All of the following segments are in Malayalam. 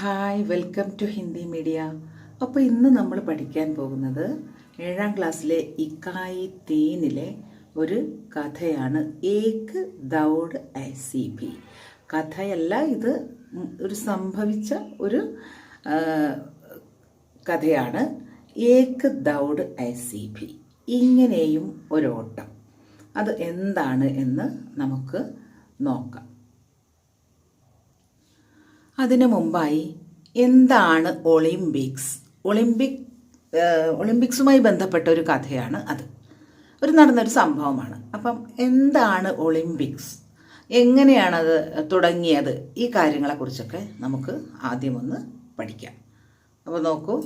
Hi welcome to Hindi media. അപ്പോൾ ഇന്ന് നമ്മൾ പഠിക്കാൻ പോകുന്നത് 7ാം ക്ലാസ്സിലെ ഇക്കായി തീനിലെ ഒരു കഥയാണ്. ഏക് ദൗഡ് ഐസി ഭി. കഥയല്ല, ഇത് ഒരു സംഭവിച്ച ഒരു കഥയാണ്. ഏക് ദൗഡ് ഐസി ഭി, ഇങ്ങനെയും ഒരോട്ടം. അത് എന്താണ് എന്ന് നമുക്ക് നോക്കാം. അതിനു മുമ്പായി എന്താണ് ഒളിമ്പിക്സ്? ഒളിമ്പിക്സുമായി ബന്ധപ്പെട്ട ഒരു കഥയാണ് അത്. നടന്നൊരു സംഭവമാണ്. അപ്പം എന്താണ് ഒളിമ്പിക്സ്, എങ്ങനെയാണത് തുടങ്ങിയത്, ഈ കാര്യങ്ങളെക്കുറിച്ചൊക്കെ നമുക്ക് ആദ്യം ഒന്ന് പഠിക്കാം. അപ്പോൾ നോക്കൂ,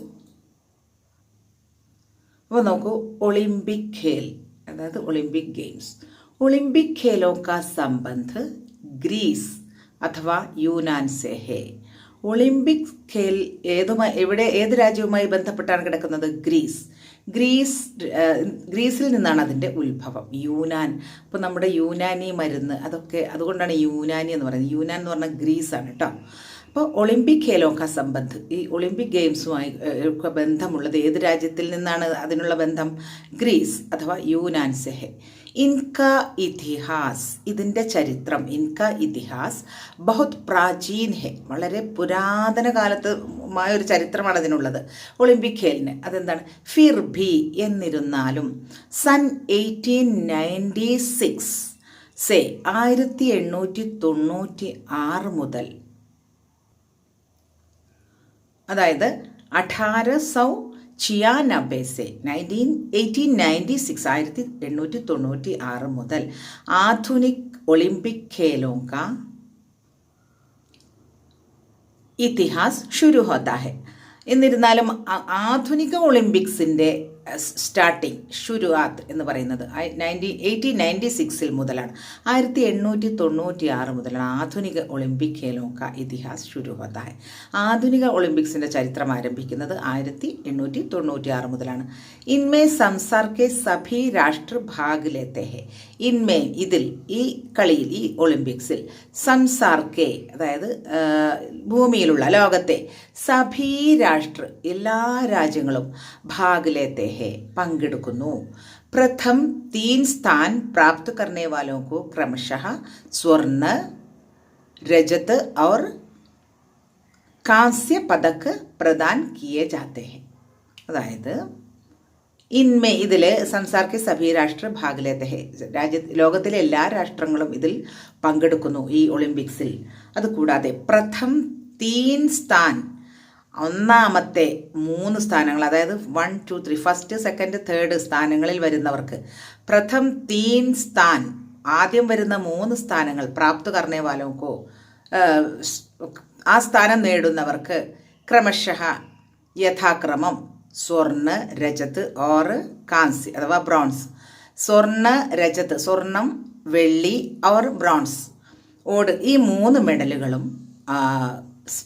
ഒളിമ്പിക് ഖേൽ, അതായത് ഒളിമ്പിക് ഗെയിംസ്. ഒളിമ്പിക് ഖേലോ കാ സംബന്ധ് ഗ്രീസ് അഥവാ യൂനാൻ സെ ഹേ. ഒളിമ്പിക് ഖേൽ ഏത് രാജ്യവുമായി ബന്ധപ്പെട്ടാണ് കിടക്കുന്നത്? ഗ്രീസിൽ നിന്നാണ് അതിൻ്റെ ഉത്ഭവം. യൂനാൻ. അപ്പോൾ നമ്മുടെ യൂനാനി മരുന്ന് അതൊക്കെ അതുകൊണ്ടാണ് യൂനാനി എന്ന് പറയുന്നത്. യൂനാൻ എന്ന് പറഞ്ഞാൽ ഗ്രീസാണ് കേട്ടോ. അപ്പോൾ ഒളിമ്പിക് ഖേലോക്ക സംബന്ധ്, ഈ ഒളിമ്പിക് ഗെയിംസുമായി ഒക്കെ ബന്ധമുള്ളത് ഏത് രാജ്യത്തിൽ നിന്നാണ്? അതിനുള്ള ബന്ധം ഗ്രീസ് അഥവാ യൂനാൻ സെഹെ. ഇൻക ഇതിഹാസ്, ഇതിൻ്റെ ചരിത്രം, ഇൻക ഇതിഹാസ് ബഹുത് പ്രാചീൻ ഹെ, വളരെ പുരാതന കാലത്തുമായ ഒരു ചരിത്രമാണ് അതിനുള്ളത് ഒളിമ്പിക് ഖേലിന്. അതെന്താണ്? ഫിർ ഭി, എന്നിരുന്നാലും, സൺ 1896 സെ 1896 മുതൽ, അതായത് 1896 से 1896 മുതൽ ആധുനിക് ഒളിമ്പിക് ഖേലോं का ഇതിഹാസ് ശുരു ഹോത്താ ഹെ. എന്നിരുന്നാലും ആധുനിക ഒളിമ്പിക്സിൻ്റെ സ്റ്റാർട്ടിങ്, ഷുരുആത്ത് എന്ന് പറയുന്നത് 1896 മുതലാണ്. 1896 മുതലാണ് ആധുനിക ഒളിമ്പിക് ഖേലോं का ഇതിഹാസ് ശുരു ഹോത്താ ഹെ. ആധുനിക ഒളിമ്പിക്സിൻ്റെ ചരിത്രം ആരംഭിക്കുന്നത് 1896 മുതലാണ്. ഇൻമേ സംസാർ കെ സഭി രാഷ്ട്ര ഭാഗ് ലേത്തെ ഹെ. ഇൻമേ, ഇതിൽ, ഈ കളിയിൽ, ഈ ഒളിമ്പിക്സിൽ, സംസാർ കെ, അതായത് ഭൂമിയിലുള്ള, ലോകത്തെ, സഭി രാഷ്ട്ര, എല്ലാ രാജ്യങ്ങളും, ഭാഗ് ലേത്തെ ഹെ, പങ്കെടുക്കുന്നു. പ്രഥം 3 സ്ഥാൻ പ്രാപ്ത് കർനെ വാലോं को क्रमशः स्वर्ण, रजत और कांस्य पदक प्रदान किए जाते हैं. അതായത് ഇൻമേ, ഇതിൽ, സംസാർക്കെ സഭി രാഷ്ട്ര ഭാഗ് ലേത്തെ ഹെ, ലോകത്തിലെ എല്ലാ രാഷ്ട്രങ്ങളും ഇതിൽ പങ്കെടുക്കുന്നു ഈ ഒളിമ്പിക്സിൽ. അതുകൂടാതെ പ്രഥം 3 സ്ഥാൻ, ഒന്നാമത്തെ 3 സ്ഥാനങ്ങൾ, അതായത് 1, 2, 3, ഫസ്റ്റ്, സെക്കൻഡ്, തേർഡ് സ്ഥാനങ്ങളിൽ വരുന്നവർക്ക്, പ്രഥം 3 സ്ഥാൻ, ആദ്യം വരുന്ന 3 സ്ഥാനങ്ങൾ, പ്രാപ്ത് കർണേ വാലോംകോ, ആ സ്ഥാനം നേടുന്നവർക്ക്, ക്രമശഃ, യഥാക്രമം, സ്വർണ്ണ, രജത് ഓർ കാംസ്യ അഥവാ ബ്രോൺസ്. സ്വർണ്ണ, രജത്, സ്വർണം, വെള്ളി, ഓർ ബ്രോൺസ്, ഓട്, ഈ 3 മെഡലുകളും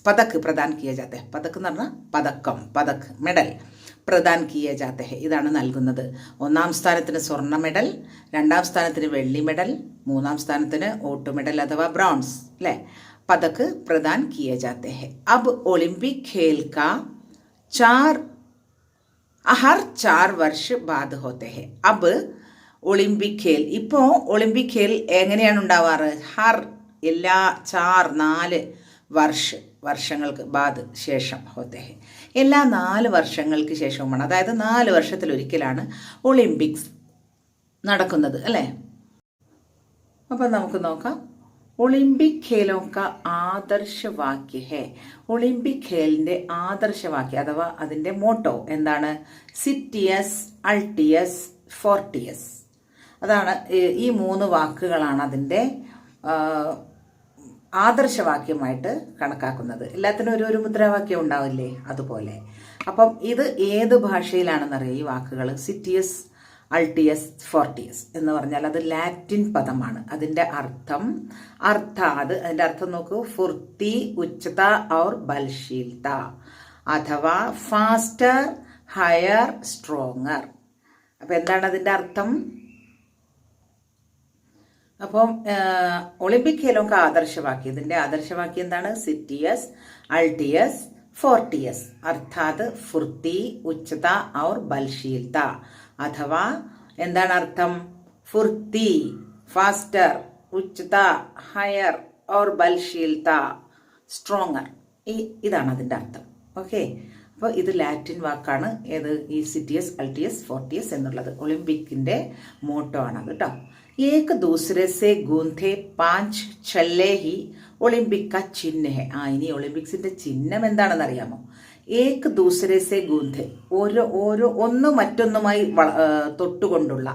പതക് പ്രദാൻ കിയ ജാത്തെ ഹെ. പതക് എന്ന് പറഞ്ഞാൽ പതക്കം, പതക്, മെഡൽ, പ്രദാൻ കിയ ജാത്തെ ഹെ, ഇതാണ് നൽകുന്നത്. 1ാം സ്ഥാനത്തിന് സ്വർണ്ണ മെഡൽ, 2ാം സ്ഥാനത്തിന് വെള്ളി മെഡൽ, 3ാം സ്ഥാനത്തിന് ഓട്ട് മെഡൽ അഥവാ ബ്രോൺസ്, അല്ലേ? പതക് പ്രദാൻ കിയ ജാത്തെ ഹെ. അബ് ഒളിമ്പിക് ഖേൽ കാ ഹർ 4 വർഷ ബാദ് ഹോത്തെ ഹെ. അബ് ഒളിമ്പിക് ഖേൽ, ഇപ്പോൾ ഒളിമ്പിക് ഖേൽ എങ്ങനെയാണ് ഉണ്ടാവാറ്? ഹർ, എല്ലാ, 4 വർഷങ്ങൾക്ക് ബാദ്, ശേഷം, ഹോത്തെ ഹെ, എല്ലാ 4 വർഷങ്ങൾക്ക് ശേഷവുമാണ്. അതായത് 4 വർഷത്തിലൊരിക്കലാണ് ഒളിമ്പിക്സ് നടക്കുന്നത്, അല്ലേ? അപ്പം നമുക്ക് നോക്കാം. ഒളിമ്പിക് ഖേലോं का ആദർശവാക്യ ഹെ. ഒളിമ്പിക് ഖേലിൻ്റെ ആദർശവാക്യം അഥവാ അതിൻ്റെ മോട്ടോ എന്താണ്? സിറ്റിയസ്, അൾട്ടിയസ്, ഫോർട്ടിയസ്. അതാണ്, ഈ 3 വാക്കുകളാണ് അതിൻ്റെ ആദർശവാക്യമായിട്ട് കണക്കാക്കുന്നത്. എല്ലാത്തിനും ഒരു മുദ്രാവാക്യം ഉണ്ടാവില്ലേ, അതുപോലെ. അപ്പം ഇത് ഏത് ഭാഷയിലാണെന്നറിയാം ഈ വാക്കുകൾ? സിറ്റിയസ്, അൾട്ടിയസ്, ഫോർട്ടിയസ് എന്ന് പറഞ്ഞാൽ അത് ലാറ്റിൻ പദമാണ്. അതിൻ്റെ അതിൻ്റെ അർത്ഥം നോക്കൂ. ഫുർത്തി, ഉച്ചത ഔർ ബൽശീലത, അഥവാ ഫാസ്റ്റർ, ഹയർ, സ്ട്രോങ്ങർ. അപ്പം എന്താണ് അതിൻ്റെ അർത്ഥം? അപ്പം ഒളിമ്പിക് ഖേലോं का ആദർശവാക്യം, ഇതിൻ്റെ ആദർശവാക്യം എന്താണ്? സിറ്റിയസ്, अल्टियस फोर्टियस अर्थात फुर्ती उच्चത और ബലശീലത അഥവാ എന്താണ് അർത്ഥം? ഫുർത്തി ഫാസ്റ്റർ, ഉച്ചത ഹയർ और ബലശീലത സ്ട്രോങ്ങർ. ഇതാണ് അതിൻ്റെ അർത്ഥം. ഓക്കെ, അപ്പോൾ ഇത് ലാറ്റിൻ വാക്കാണ്. ഏത്? ഈ സിറ്റിയസ് അൾട്ടിയസ് ഫോർട്ടിയസ് എന്നുള്ളത് ഒളിമ്പിക്കിന്റെ മോട്ടോ ആണ് കേട്ടോ. ഏക് ദൂസരെ സെ ഗൂന്ധെ പാഞ്ച് ഛല്ലേ ഹി ഒളിമ്പിക് കാ ചിഹ്ന ഹെ. ഇനി ഒളിമ്പിക്സിന്റെ ചിഹ്നം എന്താണെന്ന് അറിയാമോ? ഏക് ദൂസരെ സെ ഗൂന്ധെ, ഓരോ ഒന്ന് മറ്റൊന്നുമായി തൊട്ടുകൊണ്ടുള്ള,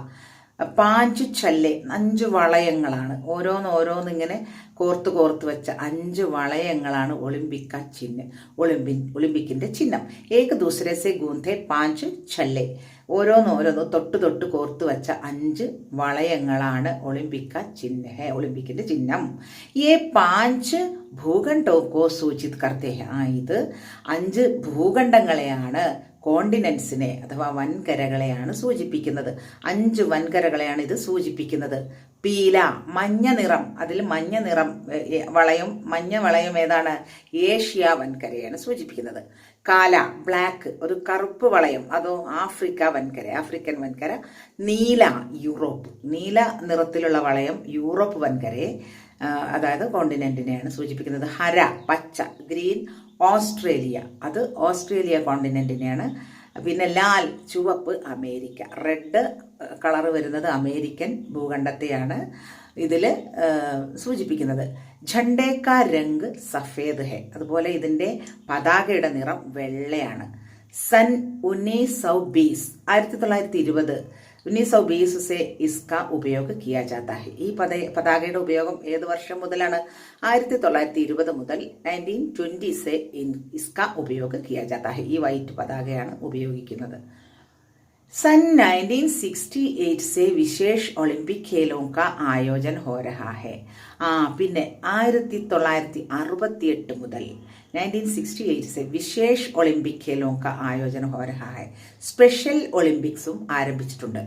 പാഞ്ച് ഛല്ലെ 5 വളയങ്ങളാണ്. ഓരോന്ന് ഇങ്ങനെ കോർത്ത് വെച്ച 5 വളയങ്ങളാണ് ഒളിമ്പിക്ക ചിഹ്നം, ഒളിമ്പിക്കിന്റെ ചിഹ്നം. ഏക് ദൂസരെ സെ ഗൂന്ധെ പാഞ്ച് ഛല്ലെ, ഓരോന്ന് തൊട്ട് കോർത്ത് വെച്ച 5 വളയങ്ങളാണ് ഒളിമ്പിക്കിന്റെ ചിഹ്നം. ഈ 5 ഭൂഖണ്ഡോ കോ സൂചിത് കർത്തേ ഹെ. ഇത് 5 ഭൂഖണ്ഡങ്ങളെയാണ്, കോണ്ടിനെന്റ്സിനെ അഥവാ വൻകരകളെയാണ് സൂചിപ്പിക്കുന്നത്. 5 വൻകരകളെയാണ് ഇത് സൂചിപ്പിക്കുന്നത്. പീല മഞ്ഞ നിറം, അതിൽ മഞ്ഞ നിറം മഞ്ഞ വളയം ഏതാണ്? ഏഷ്യ വൻകരയാണ് സൂചിപ്പിക്കുന്നത്. കാല ബ്ലാക്ക്, ഒരു കറുപ്പ് വളയം, അതോ ആഫ്രിക്കൻ വൻകര. നീല യൂറോപ്പ്, നീല നിറത്തിലുള്ള വളയം യൂറോപ്പ് വൻകരയെ അതായത് കോണ്ടിനെന്റിനെയാണ് സൂചിപ്പിക്കുന്നത്. ഹര പച്ച ഗ്രീൻ ഓസ്ട്രേലിയ, അത് ഓസ്ട്രേലിയ കോണ്ടിനെന്റിനെയാണ്. പിന്നെ ലാൽ ചുവപ്പ് അമേരിക്ക, റെഡ് കളർ വരുന്നത് അമേരിക്കൻ ഭൂഖണ്ഡത്തെയാണ് ഇതിൽ സൂചിപ്പിക്കുന്നത്. ഝണ്ടേക്ക രംഗ് സഫേദ് ഹെ, അതുപോലെ ഇതിൻ്റെ പതാകയുടെ നിറം വെള്ളയാണ്. सन 1920 1920 1920 से इसका उपयोग किया जाता है. ഈ പതാകയുടെ ഉപയോഗം ഏത് വർഷം മുതലാണ്? 1920 മുതൽ 1920 से इसका उपयोग किया जाता है. ഈ വൈറ്റ് പതാകയാണ് ഉപയോഗിക്കുന്നത്. सन 1968 से विशेष ओलंपिक खेलों का आयोजन हो रहा है. പിന്നെ 1968 മുതൽ 1968 से विशेष ओलंपिक खेलों का आयोजन हो रहा है. स्पेशल ओलंपिक्സും ആരംഭിച്ചിട്ടുണ്ട്.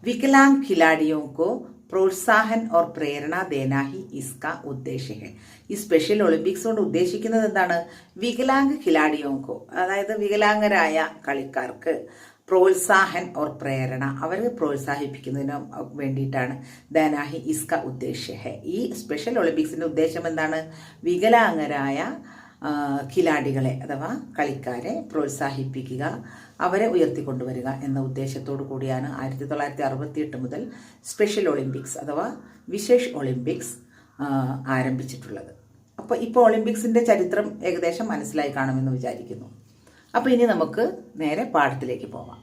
विकलांग खिलाड़ियों को പ്രോത്സാഹൻ और പ്രേരണ देना ही इसका उद्देश्य है. ഈ സ്പെഷ്യൽ ഒളിമ്പിക്സ് കൊണ്ട് ഉദ്ദേശിക്കുന്നത് എന്താണ്? വികലാംഗ് ഖിലാഡിയോങ്കോ, അതായത് വികലാംഗരായ കളിക്കാർക്ക് പ്രോത്സാഹൻ और പ്രേരണ, അവരെ പ്രോത്സാഹിപ്പിക്കുന്നതിന് വേണ്ടിയിട്ടാണ്. ദേനാഹി ഇസ്ക ഉദ്ദേശ്യ ഹെ. ഈ സ്പെഷ്യൽ ഒളിമ്പിക്സിന്റെ ഉദ്ദേശം എന്താണ്? വികലാംഗരായ ഖിലാഡികളെ അഥവാ കളിക്കാരെ പ്രോത്സാഹിപ്പിക്കുക, അവരെ ഉയർത്തിക്കൊണ്ടുവരിക എന്ന ഉദ്ദേശത്തോടു കൂടിയാണ് 1968 മുതൽ സ്പെഷ്യൽ ഒളിമ്പിക്സ് അഥവാ വിശേഷ് ഒളിമ്പിക്സ് ആരംഭിച്ചിട്ടുള്ളത്. അപ്പോൾ ഇപ്പോൾ ഒളിമ്പിക്സിന്റെ ചരിത്രം ഏകദേശം മനസ്സിലായി കാണുമെന്ന് വിചാരിക്കുന്നു. അപ്പോൾ ഇനി നമുക്ക് നേരെ പാഠത്തിലേക്ക് പോകാം.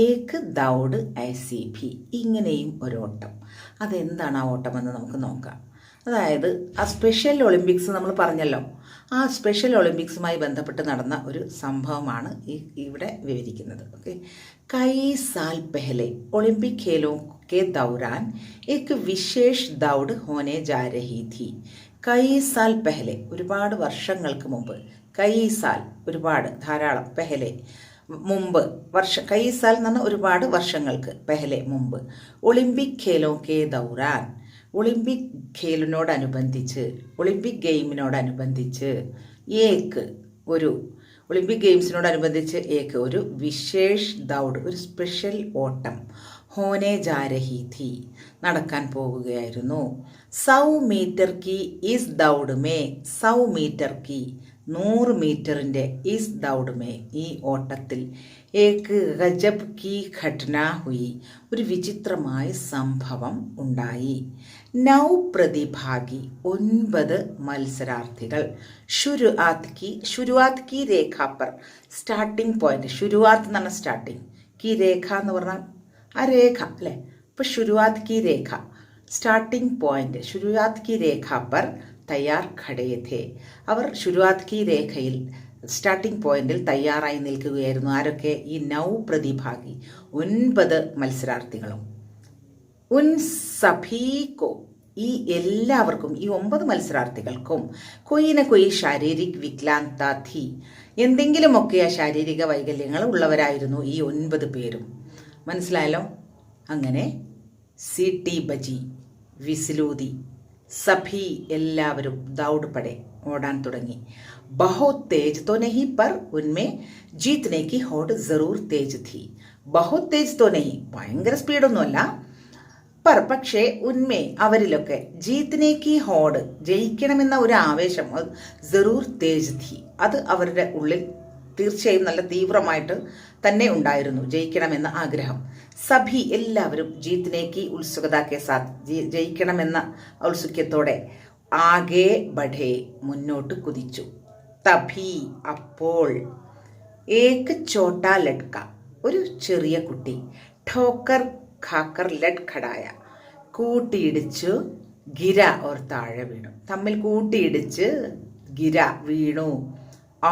ഏക് ദൗഡ് ICP, ഇങ്ങനെയും ഒരു ഓട്ടം. അതെന്താണ് ആ ഓട്ടമെന്ന് നമുക്ക് നോക്കാം. അതായത് ആ സ്പെഷ്യൽ ഒളിമ്പിക്സ് നമ്മൾ പറഞ്ഞല്ലോ, ആ സ്പെഷ്യൽ ഒളിമ്പിക്സുമായി ബന്ധപ്പെട്ട് നടന്ന ഒരു സംഭവമാണ് ഇവിടെ വിവരിക്കുന്നത്. ഓക്കെ, കൈ സാൽ പെഹലെ ഒളിമ്പിക് ഖേലോ കെ ദൗരാൻ एक विशेष दौड़ होने जा रही थी. കൈ സാൽ പെഹലെ, ഒരുപാട് വർഷങ്ങൾക്ക് മുമ്പ്. കൈ സാൽ ഒരുപാട്, ധാരാളം, പെഹലെ മുമ്പ്, കൈ സാൽ എന്ന് പറഞ്ഞാൽ ഒരുപാട് വർഷങ്ങൾക്ക്, പെഹലെ മുമ്പ്. ഒളിമ്പിക് ഖേലോ കെ ദൗരാൻ, ഒളിമ്പിക് ഖേലിനോടനുബന്ധിച്ച്, ഒളിമ്പിക് ഗെയിമിനോടനുബന്ധിച്ച്, ഒളിമ്പിക് ഗെയിംസിനോടനുബന്ധിച്ച് ഒരു വിശേഷ് ദൗഡ്, ഒരു സ്പെഷ്യൽ ഓട്ടം, ഹോനെ ജാ രഹി ഥി, നടക്കാൻ പോകുകയായിരുന്നു. 100 മീറ്റർ കി ഇസ് ദൗഡ് മേ, 100 മീറ്റർ കി 100 മീറ്ററിൻ്റെ, ഇസ് ദൗഡ് മേ ഈ ഓട്ടത്തിൽ, ഏക് ഗജബ് കി ഘടന ഹുയി ഒരു വിചിത്രമായ സംഭവം ഉണ്ടായി. 9 പ്രതിഭാഗി 9 മത്സരാർത്ഥികൾ. ശുരുവാത് കി രേഖ പർ, സ്റ്റാർട്ടിംഗ് പോയിന്റ്, ശുരുവാത്ത് എന്ന് പറഞ്ഞാൽ സ്റ്റാർട്ടിങ്, കി രേഖ എന്ന് പറഞ്ഞാൽ ആ രേഖ അല്ലേ. അപ്പോൾ ശുരുവാത് കി രേഖ സ്റ്റാർട്ടിംഗ് പോയിന്റ്, ശുരുവാത് കി രേഖ പർ തയ്യാർ ഖടേ ഥേ, അവർ ശുരുവാത് കി രേഖയിൽ സ്റ്റാർട്ടിംഗ് പോയിന്റിൽ തയ്യാറായി നിൽക്കുകയായിരുന്നു. ആരൊക്കെ? ഈ 9 പ്രതിഭാഗി, 9 മത്സരാർത്ഥികളും. ഉൻ സഭീകോ ഈ എല്ലാവർക്കും, ഈ 9 മത്സരാർത്ഥികൾക്കും കൊയ്ന കൊയ് ശാരീരിക് വികലാംഗത ഥി, എന്തെങ്കിലുമൊക്കെ ആ ശാരീരിക വൈകല്യങ്ങൾ ഉള്ളവരായിരുന്നു ഈ 9 പേരും. മനസ്സിലായല്ലോ? അങ്ങനെ സീട്ടി ബജി, വിസിലൂതി, സഭി എല്ലാവരും ദൗഡ് പടെ ഓടാൻ തുടങ്ങി. बहुत तेज तो नहीं पर उनमें जीतने की होड़ जरूर तेज थी. बहुत तेज तो नहीं, ഭയങ്കര സ്പീഡൊന്നുമല്ല. പക്ഷേ ഉന്മേ അവരിലൊക്കെ ജീത്തിനെ കി ഹോഡ് ജയിക്കണമെന്ന ഒരു ആവേശം ജറൂർ തേജ് ഥി, അത് അവരുടെ ഉള്ളിൽ തീർച്ചയായും നല്ല തീവ്രമായിട്ട് തന്നെ ഉണ്ടായിരുന്നു, ജയിക്കണമെന്ന ആഗ്രഹം. സഭി എല്ലാവരും ജീത്തിനെ കി ഉത്സുകത കെ സാത്ത് ജയിക്കണമെന്ന ഔത്സുക്യത്തോടെ ആകെ ബഢേ മുന്നോട്ട് കുതിച്ചു. തഭി അപ്പോൾ ഏക് ചോട്ടാ ലഡ്ക ഒരു ചെറിയ കുട്ടി ഠോക്കർ ഖാക്കർ ലഡ് ഖടായ കൂട്ടിയിടിച്ചു ഗിര ഓർ താഴെ വീണു. തമ്മിൽ കൂട്ടിയിടിച്ച് ഗിര വീണു.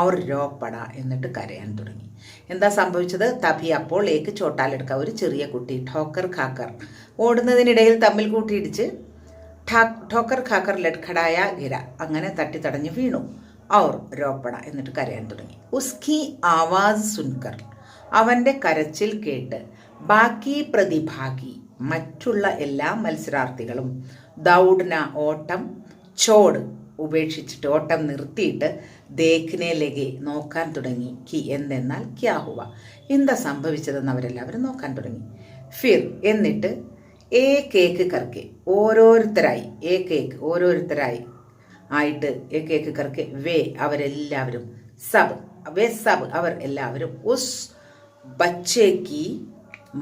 ഔർ രോപ്പട എന്നിട്ട് കരയാൻ തുടങ്ങി. എന്താ സംഭവിച്ചത്? തഭി അപ്പോൾ ഏക്ക് ചോട്ടാലെടുക്ക ഒരു ചെറിയ കുട്ടി ഠോക്കർ ഖാക്കർ ഓടുന്നതിനിടയിൽ തമ്മിൽ കൂട്ടിയിടിച്ച് ഠോക്കർ ഖാക്കർ ലഡ് ഖടായ ഗിര അങ്ങനെ തട്ടി തടഞ്ഞു വീണു. ഔർ രോപ്പട എന്നിട്ട് കരയാൻ തുടങ്ങി. ഉസ്കി ആവാസ് സുൻകർ അവന്റെ കരച്ചിൽ കേട്ട് ബാക്കി പ്രതിഭാഗി മറ്റുള്ള എല്ലാ മത്സരാർത്ഥികളും ദൗഡ്ന ഓട്ടം ചോട് ഉപേക്ഷിച്ചിട്ട് ഓട്ടം നിർത്തിയിട്ട് ദേഖ്നെ ലഗെ നോക്കാൻ തുടങ്ങി. കി എന്തെന്നാൽ ക്യാ ഹുവ എന്താ സംഭവിച്ചതെന്ന് അവരെല്ലാവരും നോക്കാൻ തുടങ്ങി. ഫിർ എന്നിട്ട് ഏക് കർക്കെ ഓരോരുത്തരായി ഓരോരുത്തരായി ആയിട്ട് ഏക് കർക്കെ വേ അവരെല്ലാവരും സബ് അവർ എല്ലാവരും ഉസ് ബച്ചേക്ക്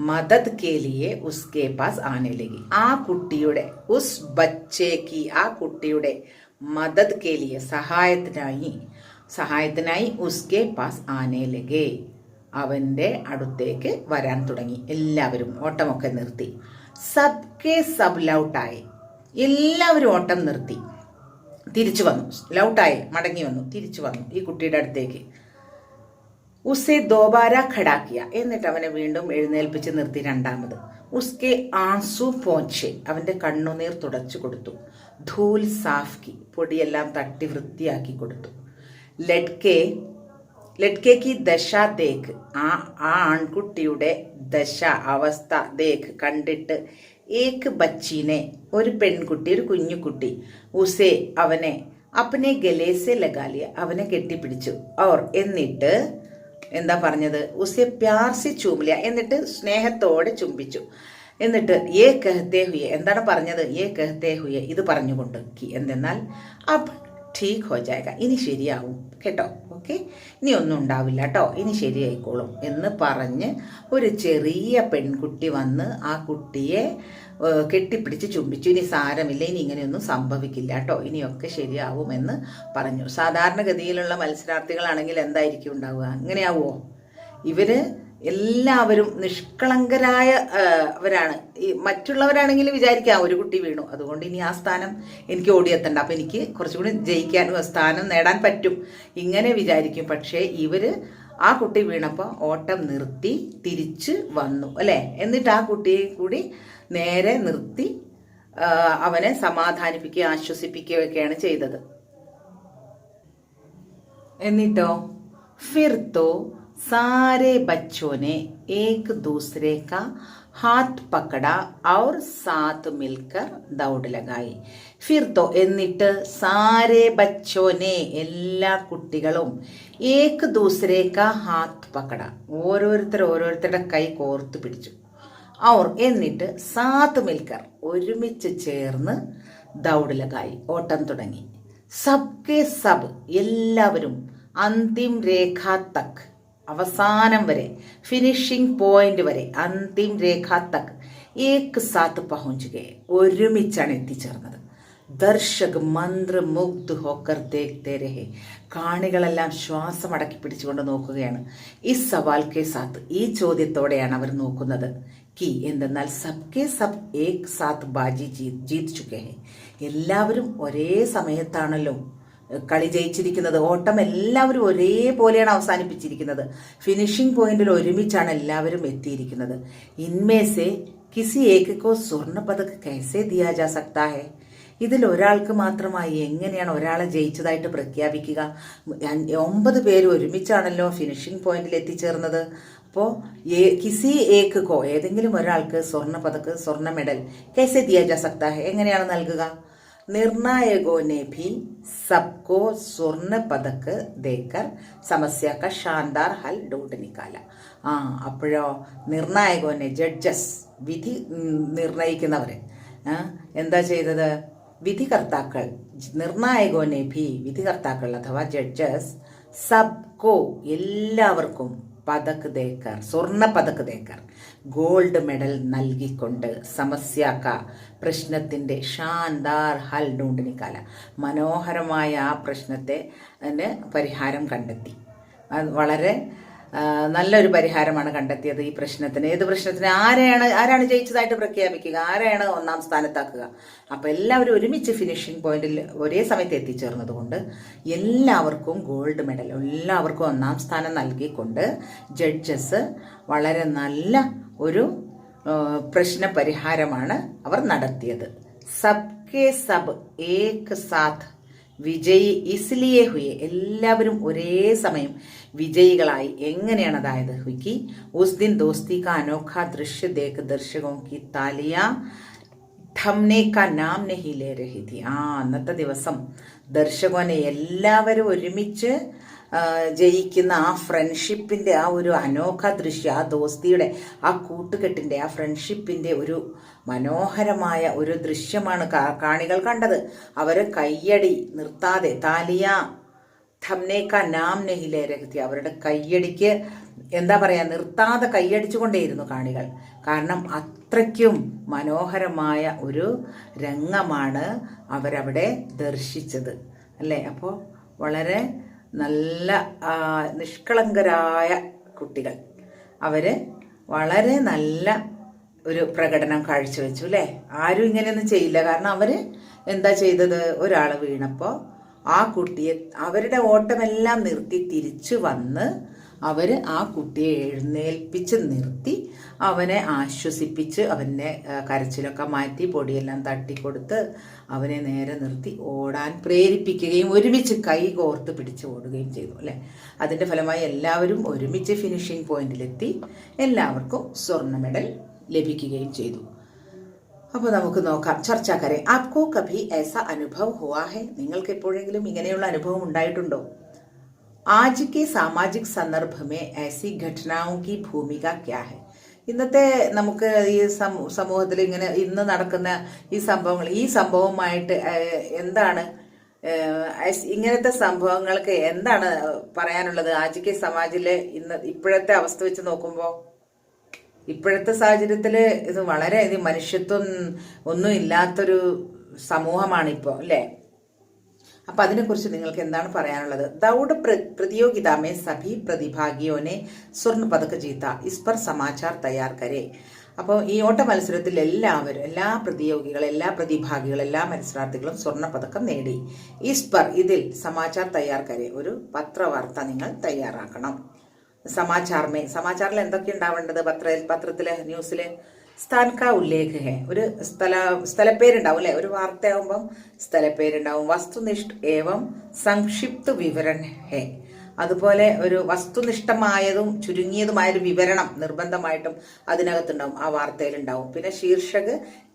മദദ് കെ ലിയെ ഉസ്കെ പാസ് ആനെ ലഗി ആ കുട്ടിയുടെ ഉസ് ബച്ചേക്ക് ആ കുട്ടിയുടെ മദദ് കെ ലിയെ സഹായത്തിനായി ഉസ്കെ പാസ് ആനെ ലഗെ അവന്റെ അടുത്തേക്ക് വരാൻ തുടങ്ങി. എല്ലാവരും ഓട്ടമൊക്കെ നിർത്തി. സബ്കെ സബ് ലൗട്ടായി എല്ലാവരും ഓട്ടം നിർത്തി തിരിച്ചു വന്നു. ലൗട്ടായി മടങ്ങി വന്നു, തിരിച്ചു വന്നു ഈ കുട്ടിയുടെ അടുത്തേക്ക്. ഉസെ ദോബാര ഖടാക്കിയ എന്നിട്ട് അവനെ വീണ്ടും എഴുന്നേൽപ്പിച്ച് നിർത്തി രണ്ടാമത്. ഉസ്കെ ആൻസു പോഞ്ചെ അവന്റെ കണ്ണുനീർ തുടച്ചു കൊടുത്തു. ധൂൽ സാഫ്കി പൊടിയെല്ലാം തട്ടി വൃത്തിയാക്കി കൊടുത്തു. ലഡ്കേക്ക് ദശ ദേഖ് ആ ആൺകുട്ടിയുടെ ദശ അവസ്ഥ ദേഖ് കണ്ടിട്ട് ഏക് ബച്ചീനെ ഒരു പെൺകുട്ടി ഒരു കുഞ്ഞുകുട്ടി ഉസേ അവനെ അപ്പനെ ഗലേസെ ലഗാലിയ അവനെ കെട്ടിപ്പിടിച്ചു. ഓർ എന്നിട്ട് എന്താ പറഞ്ഞത്? ഉസെ പ്യാർസി ചൂമിലിയ എന്നിട്ട് സ്നേഹത്തോടെ ചുംബിച്ചു. എന്നിട്ട് ഏ കഹത്തെ ഹുയെ എന്താണ് പറഞ്ഞത്? ഏ കഹത്തെ ഹുയെ ഇത് പറഞ്ഞുകൊണ്ട് എന്തെന്നാൽ അബ് ഠീക് ഹോ ജായക ഇനി ശരിയാവും കേട്ടോ, ഓക്കെ ഇനി ഒന്നും ഉണ്ടാവില്ല കേട്ടോ, ഇനി ശരിയായിക്കോളും എന്ന് പറഞ്ഞ് ഒരു ചെറിയ പെൺകുട്ടി വന്ന് ആ കുട്ടിയെ കെട്ടിപ്പിടിച്ച് ചുംബിച്ചു. ഇനി സാരമില്ല, ഇനി ഇങ്ങനെയൊന്നും സംഭവിക്കില്ല കേട്ടോ, ഇനിയൊക്കെ ശരിയാവുമെന്ന് പറഞ്ഞു. സാധാരണഗതിയിലുള്ള മത്സരാർത്ഥികളാണെങ്കിൽ എന്തായിരിക്കും ഉണ്ടാവുക? ഇങ്ങനെയാവുമോ? ഇവര് എല്ലാവരും നിഷ്കളങ്കരായ അവരാണ്. ഈ മറ്റുള്ളവരാണെങ്കിൽ വിചാരിക്കാം ഒരു കുട്ടി വീണു, അതുകൊണ്ട് ഇനി ആ സ്ഥാനം എനിക്ക് ഓടിയെത്തണ്ട, അപ്പം എനിക്ക് കുറച്ചുകൂടി ജയിക്കാനും സ്ഥാനം നേടാൻ പറ്റും, ഇങ്ങനെ വിചാരിക്കും. പക്ഷേ ഇവര് ആ കുട്ടി വീണപ്പോൾ ഓട്ടം നിർത്തി തിരിച്ച് വന്നു അല്ലേ. എന്നിട്ട് ആ കുട്ടിയെ കൂടി നേരെ നിർത്തി അവനെ സമാധാനിപ്പിക്കുക ആശ്വസിപ്പിക്കുകയൊക്കെയാണ് ചെയ്തത്. എന്നിട്ടോ ഫിർത്തോ सारे बच्चों ने एक दूसरे का हाथ पकड़ा और साथ मिलकर दौड़ लगाई. फिर तो എന്നിട്ട് सारे बच्चों ने എല്ലാ കുട്ടികളും एक दूसरे का हाथ पकड़ा ഓരോരുത്തരുടെ കൈ കോർത്തു പിടിച്ചു. और എന്നിട്ട് साथ मिलकर ഒരുമിച്ച് ചേർന്ന് ദൗഡ് ലഗായി ഓട്ടം തുടങ്ങി. സബ്കെ സബ് എല്ലാവരും അന്തിം രേഖ തക് അവസാനം വരെ ഫിനിഷിംഗ് പോയിന്റ് വരെ അന്തിം രേഖ തക് ഏക് സാത്ത് പഹുഞ്ചുകെ ഒരുമിച്ചാണ് എത്തിച്ചേർന്നത്. ദർശക് മന്ത്രമുഗ്ധ് ഹോക്കർ ദേഖ്തേ രഹേ കാണികളെല്ലാം ശ്വാസം അടക്കി പിടിച്ചുകൊണ്ട് നോക്കുകയാണ്. ഈ സവാൽ കെ സാത്ത് ഈ ചോദ്യത്തോടെയാണ് അവർ നോക്കുന്നത്. കി എന്തെന്നാൽ സബ്കെ സബ് ഏക് സാത്ത് ബാജി ജീത് ചുക്കേ ഹേ എല്ലാവരും ഒരേ സമയത്താണല്ലോ കളി ജയിച്ചിരിക്കുന്നത്. ഓട്ടം എല്ലാവരും ഒരേപോലെയാണ് അവസാനിപ്പിച്ചിരിക്കുന്നത്. ഫിനിഷിംഗ് പോയിന്റിൽ ഒരുമിച്ചാണ് എല്ലാവരും എത്തിയിരിക്കുന്നത്. ഇൻമേസെ കിസി ഏകോ സ്വർണ്ണ പതക് കൈസേ ദിയാ ജാ സക്താ ഹേ ഇതിൽ ഒരാൾക്ക് മാത്രമായി എങ്ങനെയാണ് ഒരാളെ ജയിച്ചതായിട്ട് പ്രഖ്യാപിക്കുക? 9 പേര് ഒരുമിച്ചാണല്ലോ ഫിനിഷിംഗ് പോയിന്റിൽ എത്തിച്ചേർന്നത്. അപ്പോൾ കിസി ഏക്കോ ഏതെങ്കിലും ഒരാൾക്ക് സ്വർണ്ണ പതക്ക് സ്വർണ്ണ മെഡൽ കൈസേ ദിയാ ജാ സക്താ ഹേ എങ്ങനെയാണ് നൽകുക? निर्णायकों ने भी सबको स्वर्ण पदक देकर समस्या का शानदार हल ढूंढ निकाला. അപ്പോഴോ നിർണായകോനെ ജഡ്ജസ് വിധി നിർണയിക്കുന്നവർ എന്താ ചെയ്തത്? വിധികർത്താക്കൾ നിർണായകോനെ ഭി വിധികർത്താക്കൾ അഥവാ ജഡ്ജസ് സബ്കോ എല്ലാവർക്കും പതക് ദേക്കർ സ്വർണ്ണ പതക് ദേക്കർ ഗോൾഡ് മെഡൽ നൽകിക്കൊണ്ട് സമസ്യാക്ക പ്രശ്നത്തിൻ്റെ ഷാൻദാർ ഹൽ ഡൂണ്ട് നിക്കാല മനോഹരമായ ആ പ്രശ്നത്തെ പരിഹാരം കണ്ടെത്തി. വളരെ നല്ലൊരു പരിഹാരമാണ് കണ്ടെത്തിയത് ഈ പ്രശ്നത്തിന്. ഏത് പ്രശ്നത്തിന്? ആരാണ് ജയിച്ചതായിട്ട് പ്രഖ്യാപിക്കുക? ആരെയാണ് ഒന്നാം സ്ഥാനത്താക്കുക? അപ്പം എല്ലാവരും ഒരുമിച്ച് ഫിനിഷിംഗ് പോയിന്റിൽ ഒരേ സമയത്ത് എത്തിച്ചേർന്നത് കൊണ്ട് എല്ലാവർക്കും ഗോൾഡ് മെഡൽ, എല്ലാവർക്കും ഒന്നാം സ്ഥാനം നൽകിക്കൊണ്ട് ജഡ്ജസ് വളരെ നല്ല ഒരു പ്രശ്ന പരിഹാരമാണ് അവർ നടത്തിയത്. സബ്കെ സബ് ഏക് സാത്ത് വിജയി ഇസ്ലിയെ ഹുയെ എല്ലാവരും ഒരേ സമയം വിജയികളായി. എങ്ങനെയാണ്? അതായത് ഹുക്കി ഉസ് ദിൻ ദോസ്തി കാ അനോഖാ ദൃശ്യ ദേഖ് ദർശകോं की താലിയാ थमने का नाम नहीं ले रही थी. അന്നത്തെ ദിവസം ദർശകോനെ എല്ലാവരും ഒരുമിച്ച് ജയിക്കുന്ന ആ ഫ്രണ്ട്ഷിപ്പിൻ്റെ ആ ഒരു അനോഖ ദൃശ്യം, ആ ദോസ്തിയുടെ ആ കൂട്ടുകെട്ടിൻ്റെ ആ ഫ്രണ്ട്ഷിപ്പിൻ്റെ ഒരു മനോഹരമായ ഒരു ദൃശ്യമാണ് കാണികൾ കണ്ടത്. അവരെ കയ്യടി നിർത്താതെ താലിയ ഥംനേക്ക നാം നെഹിലെ രഹത്തി അവരുടെ കയ്യടിക്ക് എന്താ പറയുക, നിർത്താതെ കയ്യടിച്ചുകൊണ്ടേയിരുന്നു കാണികൾ. കാരണം അത്രയ്ക്കും മനോഹരമായ ഒരു രംഗമാണ് അവരവിടെ ദർശിച്ചത് അല്ലേ. അപ്പോൾ വളരെ നല്ല നിഷ്കളങ്കരായ കുട്ടികൾ അവര് വളരെ നല്ല ഒരു പ്രകടനം കാഴ്ചവെച്ചു അല്ലേ. ആരും ഇങ്ങനെയൊന്നും ചെയ്യില്ല. കാരണം അവര് എന്താ ചെയ്തത്? ഒരാൾ വീണപ്പോൾ ആ കുട്ടിയെ അവരുടെ ഓട്ടമെല്ലാം നിർത്തി തിരിച്ചു വന്ന് അവര് ആ കുട്ടിയെ എഴുന്നേൽപ്പിച്ച് നിർത്തി അവനെ ആശ്വസിപ്പിച്ച് അവനെ കരച്ചിലൊക്കെ മാറ്റി പൊടിയെല്ലാം തട്ടിക്കൊടുത്ത് അവനെ നേരെ നിർത്തി ഓടാൻ പ്രേരിപ്പിക്കുകയും ഒരുമിച്ച് കൈ കോർത്ത് പിടിച്ച് ഓടുകയും ചെയ്തു അല്ലേ. അതിൻ്റെ ഫലമായി എല്ലാവരും ഒരുമിച്ച് ഫിനിഷിംഗ് പോയിന്റിലെത്തി. എല്ലാവർക്കും സ്വർണ്ണ മെഡൽ ലഭിക്കുകയും ചെയ്തു. അപ്പോൾ നമുക്ക് നോക്കാം. ചർച്ച കരെ ആപ്കോ കഭി ऐसा അനുഭവ് ഹുവാ ഹെ? നിങ്ങൾക്ക് എപ്പോഴെങ്കിലും ഇങ്ങനെയുള്ള അനുഭവം ഉണ്ടായിട്ടുണ്ടോ? ആജ് കെ സാമാജിക് സന്ദർഭമേ ऐसी घटनाओं की भूमिका क्या है? ഇന്നത്തെ നമുക്ക് ഈ സമൂഹത്തിൽ ഇങ്ങനെ ഇന്ന് നടക്കുന്ന ഈ സംഭവമായിട്ട് എന്താണ് ഇങ്ങനത്തെ സംഭവങ്ങൾക്ക് എന്താണ് പറയാനുള്ളത്? ആജ് കെ സമാജിലെ ഇപ്പോഴത്തെ അവസ്ഥ വെച്ച് നോക്കുമ്പോൾ ഇപ്പോഴത്തെ സാഹചര്യത്തില് ഇത് വളരെ മനുഷ്യത്വം ഒന്നും ഇല്ലാത്തൊരു സമൂഹമാണിപ്പോൾ അല്ലേ. അപ്പൊ അതിനെക്കുറിച്ച് നിങ്ങൾക്ക് എന്താണ് പറയാനുള്ളത്? ദൗഡ് പ്രതിയോഗിതാമേ സഭി പ്രതിഭാഗിയോനെ സ്വർണ്ണ പതക് ജീത്ത ഇസ് പർ സമാചാർ തയ്യാർ കരേ. അപ്പോൾ ഈ ഓട്ട മത്സരത്തിൽ എല്ലാവരും, എല്ലാ പ്രതിയോഗികൾ, എല്ലാ പ്രതിഭാഗികൾ, എല്ലാ മത്സരാർത്ഥികളും സ്വർണ്ണ പതക്കം നേടി. ഇസ് പർ ഇതിൽ സമാചാർ തയ്യാർ കരേ ഒരു പത്രവാർത്ത നിങ്ങൾ തയ്യാറാക്കണം. സമാചാറിൽ എന്തൊക്കെ ഉണ്ടാവേണ്ടത്? പത്രത്തിലെ ന്യൂസില് സ്ഥാൻക ഉല്ലേഖ ഹെ ഒരു സ്ഥലപ്പേരുണ്ടാവും അല്ലെ. ഒരു വാർത്തയാകുമ്പം സ്ഥലപ്പേരുണ്ടാവും. വസ്തുനിഷ്ഠ ഏവം സംക്ഷിപ്ത വിവരൺ ഹെ. അതുപോലെ ഒരു വസ്തുനിഷ്ഠമായതും ചുരുങ്ങിയതുമായൊരു വിവരണം നിർബന്ധമായിട്ടും അതിനകത്തുണ്ടാവും, ആ വാർത്തയിലുണ്ടാവും. പിന്നെ ശീർഷക്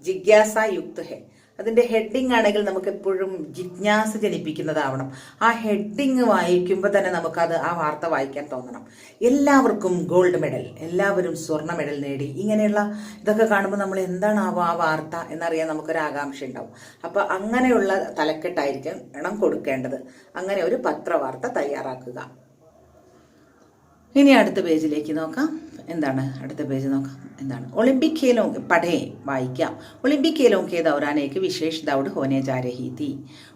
ജിജ്ഞാസ യുക്ത് ഹെ. അതിന്റെ ഹെഡിങ് ആണെങ്കിൽ നമുക്ക് എപ്പോഴും ജിജ്ഞാസ ജനിപ്പിക്കുന്നതാവണം. ആ ഹെഡിങ് വായിക്കുമ്പോൾ തന്നെ നമുക്കത് ആ വാർത്ത വായിക്കാൻ തോന്നണം. എല്ലാവർക്കും ഗോൾഡ് മെഡൽ, എല്ലാവരും സ്വർണ്ണ മെഡൽ നേടി. ഇങ്ങനെയുള്ള ഇതൊക്കെ കാണുമ്പോൾ നമ്മൾ എന്താണ് ആ വാർത്ത എന്നറിയാൻ നമുക്കൊരു ആകാംക്ഷ ഉണ്ടാവും. അപ്പൊ അങ്ങനെയുള്ള തലക്കെട്ടായിരിക്കണം കൊടുക്കേണ്ടത്. അങ്ങനെ ഒരു പത്രവാർത്ത തയ്യാറാക്കുക. ഇനി അടുത്ത പേജിലേക്ക് നോക്കാം. എന്താണ് അടുത്ത പേജ് നോക്കാം. എന്താണ് ഒളിമ്പിക് ഖേലോ പഠേ വായിക്കാം. ഒളിമ്പിക് ഖേലോ കെ ദൗറാനേക്ക് വിശേഷ ദൗഡ് ഹോനെ ജാ രഹി തീ.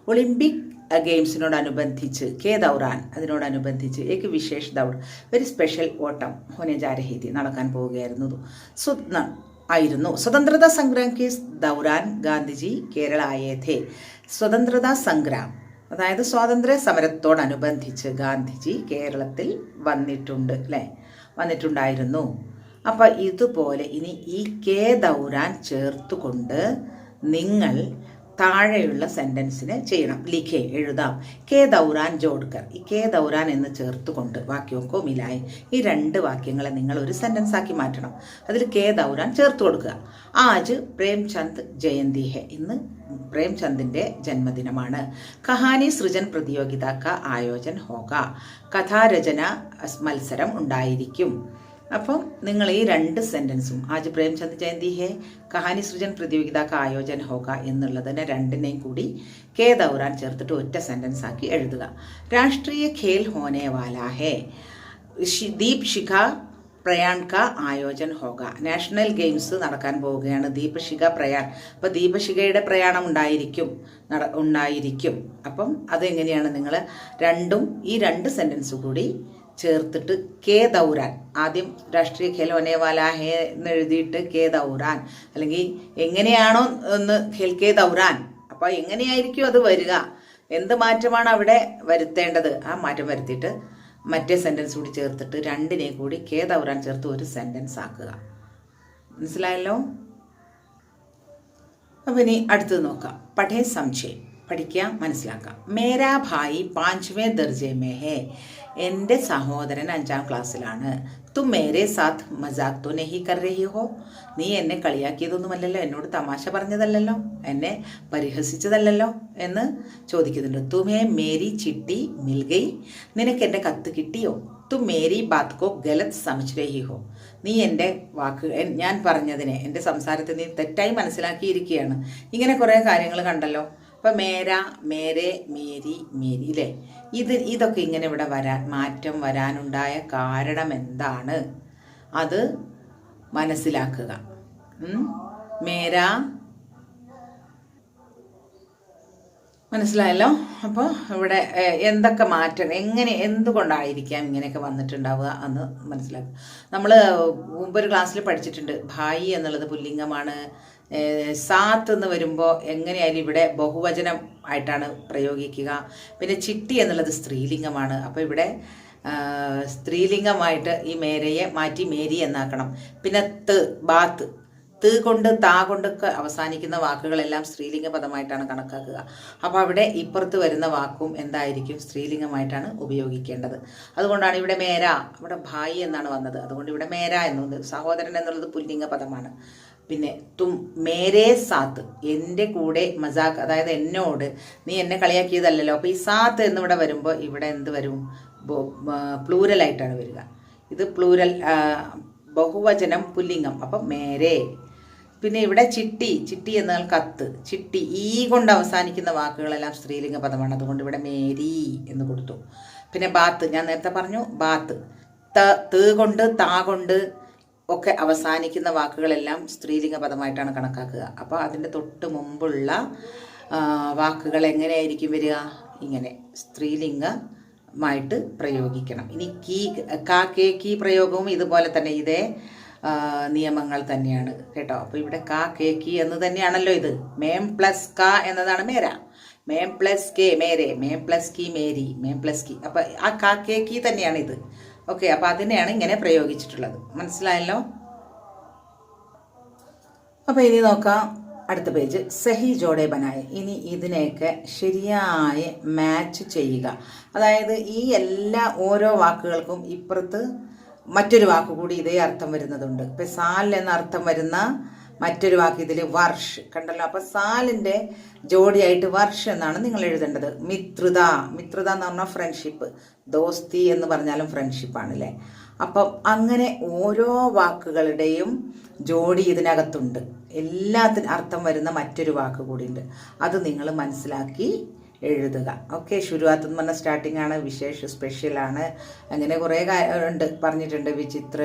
ഒളിമ്പിക് ഗെയിംസിനോടനുബന്ധിച്ച് കെ ദൗറാൻ അതിനോടനുബന്ധിച്ച് ഏക്ക് വിശേഷ ദൗഡ് ഒരു സ്പെഷ്യൽ ഓട്ടം ഹോനെ ജാ രഹി തീ നടക്കാൻ പോവുകയായിരുന്നു ആയിരുന്നു. സ്വതന്ത്രതാ സംഗ്രാം കെ ദൗറാൻ ഗാന്ധിജി കേരള ആയേ ഥേ. സ്വതന്ത്രതാ സംഗ്രാം അതായത് സ്വാതന്ത്ര്യ സമരത്തോടനുബന്ധിച്ച് ഗാന്ധിജി കേരളത്തിൽ വന്നിട്ടുണ്ട് അല്ലേ, വന്നിട്ടുണ്ടായിരുന്നു. അപ്പൊ ഇതുപോലെ ഇനി ഈ കെ ദൗറാൻ ചേർത്തുകൊണ്ട് നിങ്ങൾ താഴെയുള്ള സെൻറ്റൻസിന് ചെയ്യണം. ലിഖേ എഴുതാം. കെ ദൗറാൻ ജോഡ്കർ, ഈ കെ ദൗറാൻ എന്ന് ചേർത്തുകൊണ്ട് വാക്യോക്കോ മിലായി ഈ 2 വാക്യങ്ങളെ നിങ്ങൾ ഒരു സെൻറ്റൻസ് ആക്കി മാറ്റണം. അതിൽ കെ ദൗറാൻ ചേർത്ത് കൊടുക്കുക. ആജ് പ്രേംചന്ദ് ജയന്തി ഹെ, ഇന്ന് പ്രേംചന്ദിന്റെ ജന്മദിനമാണ്. കഹാനി സൃജൻ പ്രതിയോഗിത ക ആയോജൻ ഹോഗ, കഥാരചന മത്സരം ഉണ്ടായിരിക്കും. അപ്പം നിങ്ങൾ ഈ 2 സെൻറ്റൻസും ആജ് പ്രേംചന്ദ് ജയന്തി ഹെ കഹാനി സൃജൻ പ്രതിയോഗിത ക ആയോജൻ ഹോഗ എന്നുള്ളതിനെ 2നെയും കൂടി കെ ദൗറാൻ ചേർത്തിട്ട് ഒറ്റ സെൻറ്റൻസ് ആക്കി എഴുതുക. രാഷ്ട്രീയ ഖേൽ ഹോനെ വാലാ ഹെ, ദീപ് ശിഖ പ്രയാൺ ക ആയോജൻ ഹോഗ, നാഷണൽ ഗെയിംസ് നടക്കാൻ പോവുകയാണ്. ദീപശിഖ പ്രയാൺ, അപ്പോൾ ദീപശിഖയുടെ പ്രയാണം ഉണ്ടായിരിക്കും. അപ്പം അതെങ്ങനെയാണ് നിങ്ങൾ ഈ 2 സെൻറ്റൻസ് കൂടി ചേർത്തിട്ട് കെ ദൗറാൻ, ആദ്യം രാഷ്ട്രീയ ഖേൽ ഹോനെ വാലാ ഹെ എന്ന് എഴുതിയിട്ട് കെ ദൗറാൻ, അല്ലെങ്കിൽ എങ്ങനെയാണോ ഒന്ന് കെ ദൗറാൻ, അപ്പോൾ എങ്ങനെയായിരിക്കും അത് വരിക, എന്ത് മാറ്റമാണ് അവിടെ വരുത്തേണ്ടത്, ആ മാറ്റം വരുത്തിയിട്ട് മറ്റേ സെൻറ്റൻസ് കൂടി ചേർത്തിട്ട് 2നെയും കൂടി കെ ദൗറാൻ ചേർത്ത് ഒരു സെൻറ്റൻസ് ആക്കുക. മനസ്സിലായല്ലോ? അപ്പം ഇനി അടുത്തത് നോക്കാം. പഠേ സംശയം, പഠിക്കുക, മനസ്സിലാക്കാം. മേരാ ഭായി 5വേं ദർജെ മേ ഹേ, എൻ്റെ സഹോദരൻ 5ാം ക്ലാസ്സിലാണ്. തും മേരെ സാത്ത് മസാക് തോ നഹി കർ രഹി ഹോ, നീ എന്നെ കളിയാക്കിയതൊന്നുമല്ലല്ലോ, എന്നോട് തമാശ പറഞ്ഞതല്ലല്ലോ, എന്നെ പരിഹസിച്ചതല്ലല്ലോ എന്ന് ചോദിക്കുന്നുണ്ട്. തുമേ മേരി ചിട്ടി മിൽ ഗയി, നിനക്ക് എൻ്റെ കത്ത് കിട്ടിയോ? തും മേരി ബാത് കോ ഗലത് സമജ് രഹി ഹോ, നീ എൻ്റെ ഞാൻ പറഞ്ഞതിനെ, എൻ്റെ സംസാരത്തെ നീ തെറ്റായി മനസ്സിലാക്കിയിരിക്കുകയാണ്. ഇങ്ങനെ കുറേ കാര്യങ്ങൾ കണ്ടല്ലോ. അപ്പം മേര, മേരെ, മേരി, മേരി അല്ലേ, ഇതൊക്കെ ഇങ്ങനെ ഇവിടെ മാറ്റം വരാനുണ്ടായ കാരണം എന്താണ്, അത് മനസ്സിലാക്കുക. മേര, മനസ്സിലായല്ലോ? അപ്പോൾ ഇവിടെ എന്തൊക്കെ മാറ്റം, എന്തുകൊണ്ടായിരിക്കാം ഇങ്ങനെയൊക്കെ വന്നിട്ടുണ്ടാവുക എന്ന് മനസ്സിലാക്കുക. നമ്മൾ മുമ്പൊരു ക്ലാസ്സിൽ പഠിച്ചിട്ടുണ്ട്, ഭായി എന്നുള്ളത് പുല്ലിംഗമാണ്. സാത്ത് എന്ന് വരുമ്പോൾ എങ്ങനെയായാലും ഇവിടെ ബഹുവചനം ആയിട്ടാണ് പ്രയോഗിക്കുക. പിന്നെ ചിട്ടി എന്നുള്ളത് സ്ത്രീലിംഗമാണ്. അപ്പോൾ ഇവിടെ സ്ത്രീലിംഗമായിട്ട് ഈ മേരയെ മാറ്റി മേരി എന്നാക്കണം. പിന്നെ ബാത്ത്, കൊണ്ട് താ കൊണ്ടൊക്കെ അവസാനിക്കുന്ന വാക്കുകളെല്ലാം സ്ത്രീലിംഗ പദമായിട്ടാണ് കണക്കാക്കുക. അപ്പോൾ അവിടെ ഇപ്പുറത്ത് വരുന്ന വാക്കും എന്തായിരിക്കും, സ്ത്രീലിംഗമായിട്ടാണ് ഉപയോഗിക്കേണ്ടത്. അതുകൊണ്ടാണ് ഇവിടെ മേര, ഇവിടെ ഭായി എന്നാണ് വന്നത്, അതുകൊണ്ട് ഇവിടെ മേര എന്നുള്ളത്, സഹോദരൻ എന്നുള്ളത് പുല്ലിംഗ പദമാണ്. പിന്നെ തും മേരേ സാത്ത്, എൻ്റെ കൂടെ മസാക്ക്, അതായത് എന്നോട്, നീ എന്നെ കളിയാക്കിയതല്ലല്ലോ. അപ്പോൾ ഈ സാത്ത് എന്നിവിടെ വരുമ്പോൾ ഇവിടെ എന്ത് വരും, പ്ലൂരലായിട്ടാണ് വരിക. ഇത് പ്ലൂരൽ, ബഹുവചനം പുല്ലിംഗം, അപ്പം മേരേ. പിന്നെ ഇവിടെ ചിട്ടി എന്നാൽ കത്ത്, ചിട്ടി, ഈ കൊണ്ട് അവസാനിക്കുന്ന വാക്കുകളെല്ലാം സ്ത്രീലിംഗ പദമാണ്, അതുകൊണ്ട് ഇവിടെ മേരി എന്ന് കൊടുത്തു. പിന്നെ ബാത്ത്, ഞാൻ നേരത്തെ പറഞ്ഞു ബാത്ത്, കൊണ്ട് താ കൊണ്ട് ഒക്കെ അവസാനിക്കുന്ന വാക്കുകളെല്ലാം സ്ത്രീലിംഗ പദമായിട്ടാണ് കണക്കാക്കുക. അപ്പോൾ അതിൻ്റെ തൊട്ട് മുമ്പുള്ള വാക്കുകൾ എങ്ങനെയായിരിക്കും വരിക, ഇങ്ങനെ സ്ത്രീലിംഗമായിട്ട് പ്രയോഗിക്കണം. ഇനി കീ പ്രയോഗവും ഇതുപോലെ തന്നെ, ഇതേ നിയമങ്ങൾ തന്നെയാണ് കേട്ടോ. അപ്പോൾ ഇവിടെ കീ എന്ന് തന്നെയാണല്ലോ ഇത്. മേം പ്ലസ് ക എന്നതാണ് മേര, മേം പ്ലസ് കെ മേരെ, മേം പ്ലസ് കി മേരി, മേം പ്ലസ് കി. അപ്പോൾ ആ കീ തന്നെയാണ് ഇത്. ഓക്കെ, അപ്പോൾ അതിനെയാണ് ഇങ്ങനെ പ്രയോഗിച്ചിട്ടുള്ളത്. മനസ്സിലായല്ലോ? അപ്പോൾ ഇനി നോക്കാം അടുത്ത പേജ്. സഹി ജോഡെ ബനായ, ഇനി ഇതിനെയൊക്കെ ശരിയായി മാച്ച് ചെയ്യുക. അതായത് ഈ ഓരോ വാക്കുകൾക്കും ഇപ്പുറത്ത് മറ്റൊരു വാക്ക് കൂടി ഇതേ അർത്ഥം വരുന്നതുണ്ട്. ഇപ്പം സാൽ എന്ന അർത്ഥം വരുന്ന മറ്റൊരു വാക്ക് ഇതിൽ വർഷ് കണ്ടല്ലോ. അപ്പോൾ സാലിൻ്റെ ജോഡിയായിട്ട് വർഷ് എന്നാണ് നിങ്ങൾ എഴുതേണ്ടത്. മിത്രത എന്ന് പറഞ്ഞാൽ ഫ്രണ്ട്ഷിപ്പ്, ദോസ്തി എന്ന് പറഞ്ഞാലും ഫ്രണ്ട്ഷിപ്പാണല്ലേ. അപ്പം അങ്ങനെ ഓരോ വാക്കുകളുടെയും ജോഡി ഇതിനകത്തുണ്ട്. എല്ലാത്തിനും അർത്ഥം വരുന്ന മറ്റൊരു വാക്ക് കൂടിയുണ്ട്. അത് നിങ്ങൾ മനസ്സിലാക്കി എഴുതുക. ഓക്കെ, ശുരുവാത്ത് എന്ന് പറഞ്ഞാൽ സ്റ്റാർട്ടിംഗ് ആണ്, വിശേഷ സ്പെഷ്യലാണ്, അങ്ങനെ കുറേ ഉണ്ട് പറഞ്ഞിട്ടുണ്ട്. വിചിത്ര,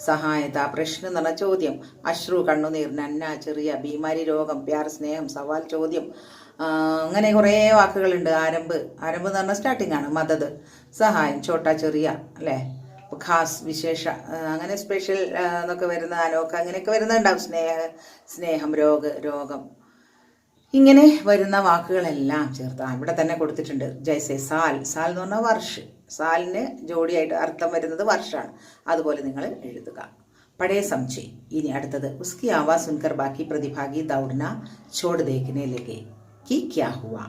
സഹായത, പ്രശ്നം എന്ന് പറഞ്ഞാൽ ചോദ്യം, അശ്രു കണ്ണുനീർ, നന്ന ചെറിയ, ബീമാരി രോഗം, പ്യാർ സ്നേഹം, സവാൽ ചോദ്യം, അങ്ങനെ കുറേ വാക്കുകളുണ്ട്. ആരംഭ് എന്ന് പറഞ്ഞാൽ സ്റ്റാർട്ടിംഗ് ആണ്. മദത് സഹായം, ചോട്ട ചെറിയ അല്ലേ, ഖാസ് വിശേഷ, അങ്ങനെ സ്പെഷ്യൽ എന്നൊക്കെ വരുന്ന, അനോക്ക അങ്ങനെയൊക്കെ വരുന്നുണ്ടാവും. സ്നേഹം, രോഗം, ഇങ്ങനെ വരുന്ന വാക്കുകളെല്ലാം ചേർത്ത് ഇവിടെ തന്നെ കൊടുത്തിട്ടുണ്ട്. ജയ്സെ സാൽ എന്ന് പറഞ്ഞാൽ വർഷ്, സാലിന് ജോഡിയായിട്ട് അർത്ഥം വരുന്നത് വർഷമാണ്. അതുപോലെ നിങ്ങൾ എഴുതുക. പഴയ സംശയം. ഇനി അടുത്തത് ഉസ്കി ആവാസ് സുൻകർ ബാക്കി പ്രതിഭാഗി ദൗഡന ചോട് ദേഖനെ ലഗെ. कि क्या हुआ.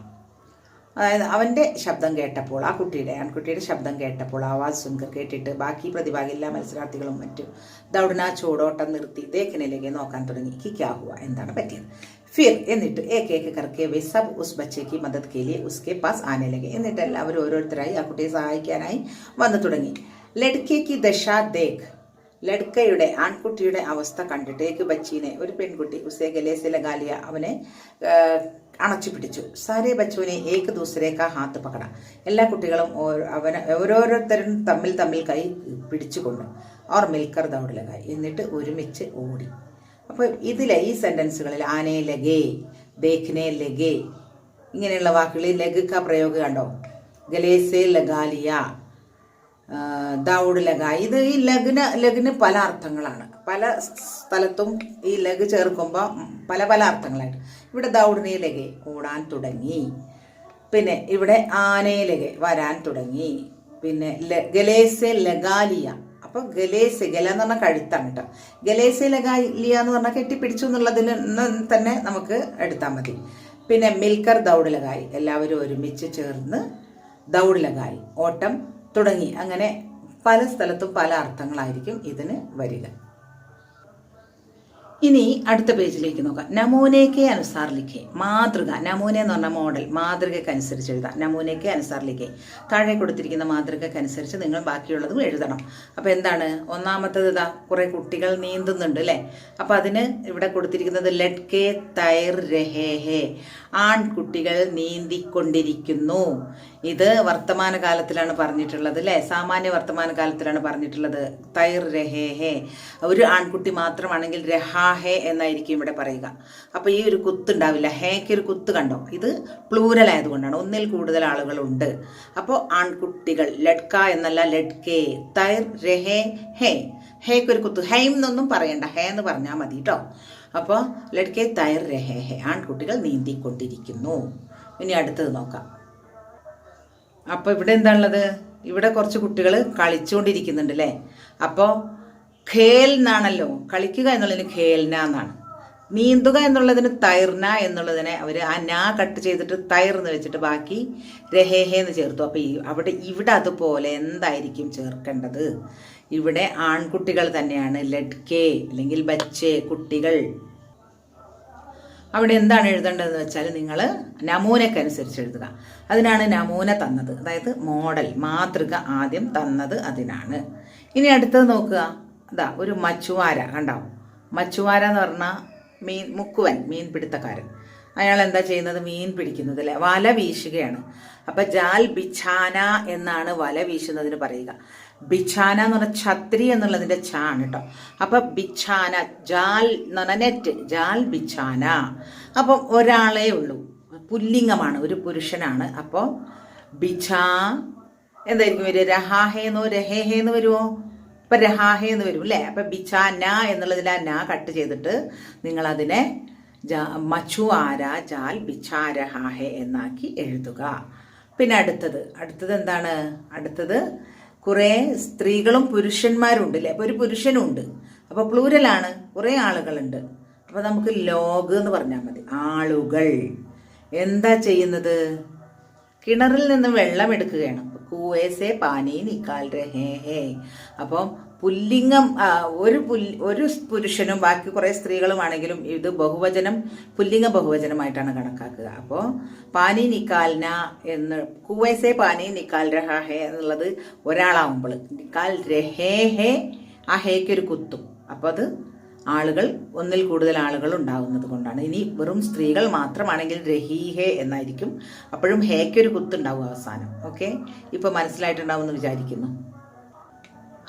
അതായത് അവൻ്റെ ശബ്ദം കേട്ടപ്പോൾ, ആൺകുട്ടിയുടെ ശബ്ദം കേട്ടപ്പോൾ, ആവാസ് സുൻകർ കേട്ടിട്ട് ബാക്കി പ്രതിഭാഗില്ല മത്സരാർത്ഥികളും മറ്റും ദൗഡന ചൂടോട്ടം നിർത്തി ദേഖനയിലേക്ക് നോക്കാൻ തുടങ്ങി. കി ക്യാ ഹുവ, എന്താണ് പറ്റിയത്. ഫിർ എന്നിട്ട് ഏക്ക് കർക്കെ വേ സബ് ഉസ് ബച്ചേക്ക് മദത് കെ ലിയെ ഉസ്കെ പാസ് ആനെ ലഗെ. എന്നിട്ട് എല്ലാവരും ഓരോരുത്തരായി ആ കുട്ടിയെ സഹായിക്കാനായി വന്നു തുടങ്ങി. ലഡ്കെ കി ദശ ദേഖ്, ലഡ്കയുടെ ആൺകുട്ടിയുടെ അവസ്ഥ കണ്ടിട്ട് ഏക്ക് ബച്ചീനെ, ഒരു പെൺകുട്ടി, ഉസേ ഗലേസെ ലഗാലിയ, അവനെ അണച്ചു പിടിച്ചു. സാരേ ബച്ചുവിനെ ഏക്ക് ദൂസരേക്ക ഹാത്ത് പകട, എല്ലാ കുട്ടികളും ഓരോരുത്തരും തമ്മിൽ കൈ പിടിച്ചുകൊണ്ട് അവർ മിൽക്കർ ദൗഡിലകായി, എന്നിട്ട് ഒരുമിച്ച് ഓടി. അപ്പോൾ ഇതിലെ ഈ സെൻറ്റൻസുകളിൽ ആനേ ലഗേ, ദേഖ്നെ ലഗേ ഇങ്ങനെയുള്ള വാക്കുകളിൽ ലഗുക്ക പ്രയോഗം കണ്ടോ. ഗലേസെ ലഗാലിയ, ദൗഡ് ലഗ, ഇത് ഈ ലഗിന് പല അർത്ഥങ്ങളാണ്. പല സ്ഥലത്തും ഈ ലഗ് ചേർക്കുമ്പോൾ പല അർത്ഥങ്ങളായിട്ട്. ഇവിടെ ദൗഡിനെ ലഗെ ഓടാൻ തുടങ്ങി, പിന്നെ ഇവിടെ ആനയിലകെ വരാൻ തുടങ്ങി, പിന്നെ ഗലേസെ ലഗാലിയ, അപ്പോൾ ഗലേസെ, ഗല എന്ന് പറഞ്ഞാൽ കഴുത്താണ് കേട്ടോ. ഗലേസെ ലഗാലിയ എന്ന് പറഞ്ഞാൽ കെട്ടിപ്പിടിച്ചു എന്നുള്ളതിന് തന്നെ നമുക്ക് എടുത്താൽ മതി. പിന്നെ മിൽക്കർ ദൗഡ് ലഗായി, എല്ലാവരും ഒരുമിച്ച് ചേർന്ന് ദൗഡ് ലഗായി, ഓട്ടം തുടങ്ങി. അങ്ങനെ പല സ്ഥലത്തും പല അർത്ഥങ്ങളായിരിക്കും ഇതിന് വരിക. ഇനി അടുത്ത പേജിലേക്ക് നോക്കാം. നമൂനയ്ക്ക് അനുസാർ ലിഖെ, മാതൃക. നമൂന എന്ന് പറഞ്ഞാൽ മോഡൽ, മാതൃകയ്ക്ക് അനുസരിച്ച് എഴുതാം. നമൂനയ്ക്ക് അനുസാർ ലിഖെ, താഴെ കൊടുത്തിരിക്കുന്ന മാതൃകയ്ക്ക് അനുസരിച്ച് നിങ്ങൾ ബാക്കിയുള്ളതും എഴുതണം. അപ്പോൾ എന്താണ് ഒന്നാമത്തേത്? ഇതാ കുറേ കുട്ടികൾ നീന്തുന്നുണ്ട് അല്ലേ. അപ്പോൾ അതിന് ഇവിടെ കൊടുത്തിരിക്കുന്നത് ലഡ്കെ തൈർ രഹേ ഹേ, ആൺകുട്ടികൾ നീന്തിക്കൊണ്ടിരിക്കുന്നു. ഇത് വർത്തമാനകാലത്തിലാണ് പറഞ്ഞിട്ടുള്ളത് അല്ലേ, സാമാന്യ വർത്തമാനകാലത്തിലാണ് പറഞ്ഞിട്ടുള്ളത്. തൈർ രഹേ ഹേ, ഒരു ആൺകുട്ടി മാത്രമാണെങ്കിൽ രഹാ ഹേ എന്നായിരിക്കും ഇവിടെ പറയുക. അപ്പോൾ ഈ ഒരു കുത്ത് ഉണ്ടാവില്ല, ഹേക്ക് ഒരു കുത്ത് കണ്ടോ. ഇത് പ്ലൂരൽ ആയതുകൊണ്ടാണ്, ഒന്നിൽ കൂടുതൽ ആളുകളുണ്ട്. അപ്പോൾ ആൺകുട്ടികൾ, ലഡ്ക എന്നല്ല ലഡ്കെ, തൈർ രഹേ ഹേ, ഹേക്ക് ഒരു കുത്ത്. ഹെയിം എന്നൊന്നും പറയണ്ട, ഹേ എന്ന് പറഞ്ഞാൽ മതി കേട്ടോ. അപ്പോൾ ലഡ്കെ തൈർ രഹേ ഹേ, ആൺകുട്ടികൾ നീന്തിക്കൊണ്ടിരിക്കുന്നു. ഇനി അടുത്തത് നോക്കാം. അപ്പോൾ ഇവിടെ എന്താണുള്ളത്? ഇവിടെ കുറച്ച് കുട്ടികൾ കളിച്ചുകൊണ്ടിരിക്കുന്നുണ്ട് അല്ലേ. അപ്പോൾ ഖേൽ എന്നാണല്ലോ, കളിക്കുക എന്നുള്ളതിന് ഖേൽന എന്നാണ്. നീന്തുക എന്നുള്ളതിന് തൈർന എന്നുള്ളതിനെ അവർ ആ നാ കട്ട് ചെയ്തിട്ട് തൈർ എന്ന് വെച്ചിട്ട് ബാക്കി രഹേഹേ എന്ന് ചേർത്തു. അപ്പോൾ ഇവിടെ അതുപോലെ എന്തായിരിക്കും ചേർക്കേണ്ടത്? ഇവിടെ ആൺകുട്ടികൾ തന്നെയാണ്, ലഡ്കെ അല്ലെങ്കിൽ ബച്ചെ, കുട്ടികൾ. അവിടെ എന്താണ് എഴുതേണ്ടതെന്ന് വെച്ചാൽ നിങ്ങൾ നമൂനക്കനുസരിച്ച് എഴുതുക. അതിനാണ് നമൂന തന്നത്, അതായത് മോഡൽ, മാതൃക ആദ്യം തന്നത് അതിനാണ്. ഇനി അടുത്തത് നോക്കുക. അതാ ഒരു മച്ചുവാര കണ്ടോ. മച്ചുവാര എന്ന് പറഞ്ഞാൽ മുക്കുവൻ, മീൻ പിടുത്തക്കാരൻ. അയാൾ എന്താ ചെയ്യുന്നത്? മീൻ പിടിക്കുന്നത് അല്ലേ, വല വീശുകയാണ്. അപ്പം ജാൽ ബിഛാന എന്നാണ് വല വീശുന്നതിന് പറയുക. ബിഛാന എന്ന് പറഞ്ഞാൽ ഛത്രി എന്നുള്ളതിൻ്റെ ഛാണ് കേട്ടോ. അപ്പം ബിഛാന, ജാൽ എന്ന് പറഞ്ഞാൽ നെറ്റ്, ജാൽ ബിഛാന. അപ്പം ഒരാളേ ഉള്ളൂ, പുല്ലിംഗമാണ്, ഒരു പുരുഷനാണ്. അപ്പോൾ ബിഛാ എന്തായിരിക്കും വരിക? രഹാഹേന്നോ രഹേഹേന്ന് വരുമോ? ഇപ്പം രഹാഹേ എന്ന് വരും അല്ലേ. അപ്പം ബിഛാന എന്നുള്ളതിൽ ആ നാ കട്ട് ചെയ്തിട്ട് നിങ്ങളതിനെ മച്ചുആര ജാൽ ബിഛാരഹാഹെ എന്നാക്കി എഴുതുക. പിന്നെ അടുത്തത് എന്താണ്? അടുത്തത് കുറേ സ്ത്രീകളും പുരുഷന്മാരുണ്ട് അല്ലേ. അപ്പോൾ ഒരു പുരുഷനുണ്ട്, അപ്പോൾ പ്ലൂരലാണ്, കുറേ ആളുകളുണ്ട്. അപ്പോൾ നമുക്ക് ലോഗ് എന്ന് പറഞ്ഞാൽ മതി. ആളുകൾ എന്താ ചെയ്യുന്നത്? കിണറിൽ നിന്ന് വെള്ളം എടുക്കുകയാണ്. കുവേസെ പാനി നിക്കാൽ രഹേ ഹേ. അപ്പം പുല്ലിംഗം ഒരു പുരുഷനും ബാക്കി കുറേ സ്ത്രീകളുമാണെങ്കിലും ഇത് ബഹുവചനം, പുല്ലിംഗ ബഹുവചനമായിട്ടാണ് കണക്കാക്കുക. അപ്പോൾ പാനി നിക്കാൽന എന്ന്, കുവേസെ പാനി നിക്കാൽ രഹാ ഹേ എന്നുള്ളത് ഒരാളാവുമ്പോൾ, നിക്കാൽ രഹേ ഹേ, ആ ഹേക്ക് ഒരു കുത്തും. അപ്പോൾ അത് ആളുകൾ, ഒന്നിൽ കൂടുതൽ ആളുകൾ ഉണ്ടാകുന്നത് കൊണ്ടാണ്. ഇനി വെറും സ്ത്രീകൾ മാത്രമാണെങ്കിൽ രഹീഹേ എന്നായിരിക്കും, അപ്പോഴും ഹേക്കൊരു കുത്തുണ്ടാവും അവസാനം. ഓക്കെ, ഇപ്പോൾ മനസ്സിലായിട്ടുണ്ടാവും എന്ന് വിചാരിക്കുന്നു.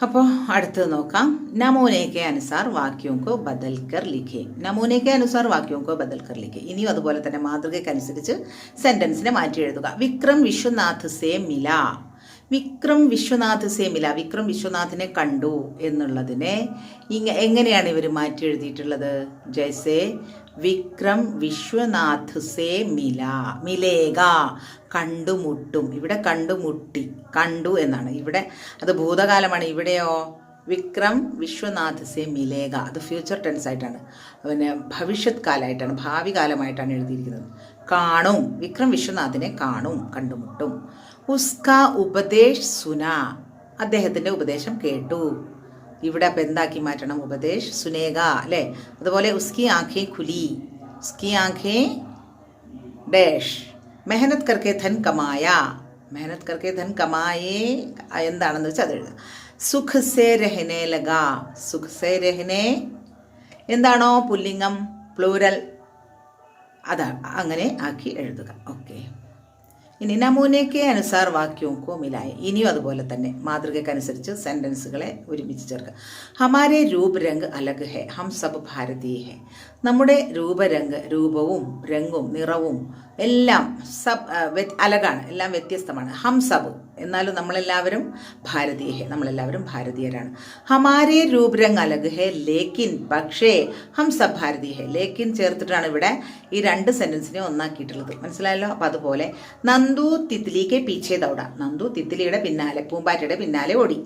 അപ്പോൾ അടുത്തത് നോക്കാം. നമൂനയ്ക്ക് അനുസാർ വാക്യോങ്കോ ബദൽക്കർ ലിഖേ. നമൂനയ്ക്ക് അനുസാർ വാക്യോങ്കോ ബദൽക്കർ ലിഖേ. ഇനിയും അതുപോലെ തന്നെ മാതൃകയ്ക്കനുസരിച്ച് സെന്റൻസിനെ മാറ്റി എഴുതുക. വിക്രം വിശ്വനാഥ് സേ മില. വിക്രം വിശ്വനാഥ് സേ മില, വിക്രം വിശ്വനാഥിനെ കണ്ടു എന്നുള്ളതിനെ എങ്ങനെയാണ് ഇവർ മാറ്റി എഴുതിയിട്ടുള്ളത്? ജൈസേ വിക്രം വിശ്വനാഥ് സേ മില, മിലേഗ, കണ്ടുമുട്ടും. ഇവിടെ കണ്ടുമുട്ടി, കണ്ടു എന്നാണ്. ഇവിടെ അത് ഭൂതകാലമാണ്. ഇവിടെയോ വിക്രം വിശ്വനാഥ് സേ മിലേഗ, അത് ഫ്യൂച്ചർ ടെൻസ് ആയിട്ടാണ്, പിന്നെ ഭവിഷ്യത് കാലമായിട്ടാണ്, ഭാവി കാലമായിട്ടാണ് എഴുതിയിരിക്കുന്നത്. കാണും, വിക്രം വിശ്വനാഥിനെ കാണും, കണ്ടുമുട്ടും. ഉസ്കാ ഉപദേശ് സുന, അദ്ദേഹത്തിൻ്റെ ഉപദേശം കേട്ടു. ഇവിടെ അപ്പം എന്താക്കി മാറ്റണം? ഉപദേശ് സുനേഗ അല്ലേ. അതുപോലെ ഉസ്കി ആഖേ ഖുലി, ഉസ്കി ആഖേ ഡാഷ് മെഹനത് കർക്കെ ധൻ കമായ, മെഹനത് കർക്കെ ധൻ കമായേ എന്താണെന്ന് വെച്ചാൽ അത് എഴുതുക. സുഖ് സേ രഹനെ ലഗ, സുഖ് സേ രഹനെ എന്താണോ പുല്ലിംഗം പ്ലൂരൽ അതാണ്, അങ്ങനെ ആക്കി എഴുതുക. ഓക്കെ. ഇനി നമൂനയ്ക്ക് അനുസാർ വാക്യോക്കോ മിലായ, ഇനിയും അതുപോലെ തന്നെ മാതൃകയ്ക്കനുസരിച്ച് സെൻറ്റൻസുകളെ ഒരുമിച്ച് ചേർക്കുക. ഹമാരെ രൂപ് രംഗ് അലഗ് ഹെ, ഹം സബ് ഭാരതീയ ഹെ. നമ്മുടെ രൂപവും രംഗും നിറവും എല്ലാം അലഗാണ്, എല്ലാം വ്യത്യസ്തമാണ്. ഹം സബ് എന്നാലും നമ്മളെല്ലാവരും ഭാരതീയ ഹെ, നമ്മളെല്ലാവരും ഭാരതീയരാണ്. ഹമാരെ രൂപ് രംഗ് അലഗ് ഹെ ലേക്കിൻ, പക്ഷേ ഹം സബ് ഭാരതീയ ഹെ, ലേക്കിൻ ചേർത്തിട്ടാണ് ഇവിടെ ഈ രണ്ട് സെൻറ്റൻസിനെ ഒന്നാക്കിയിട്ടുള്ളത്. മനസ്സിലായല്ലോ? അപ്പം അതുപോലെ നന്ദു തിത്ലിക്ക് പീച്ചേ ദൗട, നന്ദു തിത്ലിയുടെ പിന്നാലെ, പൂമ്പാറ്റയുടെ പിന്നാലെ ഓടി.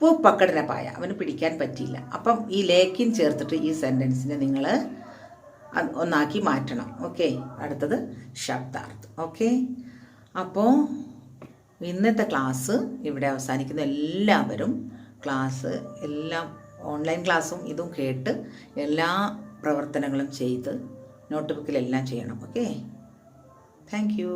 വോ പക്കടന പായ, അവന് പിടിക്കാൻ പറ്റിയില്ല. അപ്പം ഈ ലേക്കിൻ ചേർത്തിട്ട് ഈ സെൻറ്റൻസിനെ നിങ്ങൾ ഒന്നാക്കി മാറ്റണം. ഓക്കെ. അടുത്തത് ശബ്ദാർത്ഥം. ഓക്കെ. അപ്പോൾ ഇന്നത്തെ ക്ലാസ് ഇവിടെ അവസാനിക്കുന്നു. എല്ലാവരും ക്ലാസ് എല്ലാം ഓൺലൈൻ ക്ലാസ്സും ഇതും കേട്ട് എല്ലാ പ്രവർത്തനങ്ങളും ചെയ്ത് നോട്ട് ബുക്കിലെല്ലാം ചെയ്യണം. ഓക്കെ. Thank you.